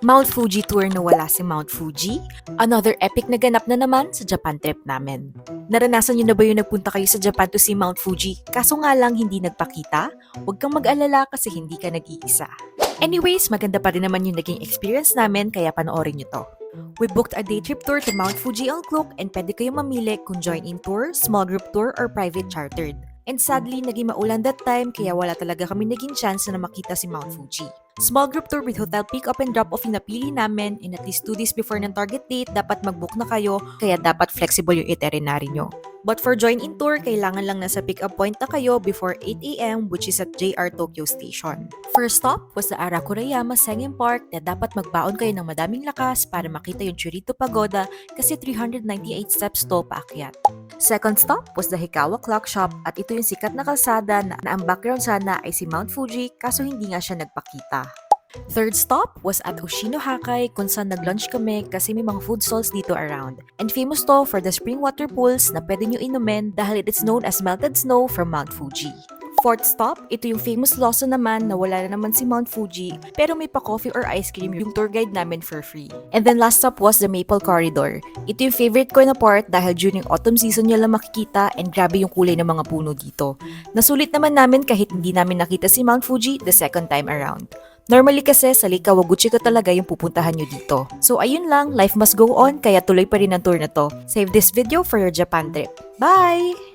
Mount Fuji tour na wala si Mount Fuji? Another epic na ganap na naman sa Japan trip namin. Naranasan niyo na ba yung nagpunta kayo sa Japan to see Mount Fuji? Kaso nga lang hindi nagpakita? Huwag kang mag-alala kasi hindi ka nag-iisa. Anyways, maganda pa rin naman yung naging experience namin kaya panoorin niyo to. We booked a day trip tour to Mount Fuji on Klook and pwede kayong mamili kung join-in tour, small group tour, or private chartered. And sadly, naging maulan that time kaya wala talaga kami naging chance na makita si Mount Fuji. Small group tour with hotel pick-up and drop-off yung napili namin, and at least 2 days before ng target date, dapat mag-book na kayo, kaya dapat flexible yung itinerary nyo. But for join-in tour, kailangan lang nasa pick-up point na kayo before 8 a.m. which is at JR Tokyo Station. First stop was the Arakurayama Sengen Park na dapat magbaon kayo ng madaming lakas para makita yung Churito Pagoda kasi 398 steps to paakyat. Second stop was the Hikawa Clock Shop at ito yung sikat na kalsada na ang background sana ay si Mount Fuji kaso hindi nga siya nagpakita. Third stop was at Ushino-Hakai kung saan nag-lunch kami kasi may mga food stalls dito around. And famous to for the spring water pools na pwede nyo inumin dahil it is known as melted snow from Mount Fuji. Fourth stop, ito yung famous Lawson naman na wala na naman si Mount Fuji pero may pa-coffee or ice cream yung tour guide namin for free. And then last stop was the Maple Corridor. Ito yung favorite ko na part dahil during autumn season nyo lang makikita and grabe yung kulay ng mga puno dito. Nasulit naman namin kahit hindi namin nakita si Mount Fuji the second time around. Normally kasi sa Lake Kawaguchi ko talaga yung pupuntahan nyo dito. So ayun lang, life must go on kaya tuloy pa rin ang tour na to. Save this video for your Japan trip. Bye!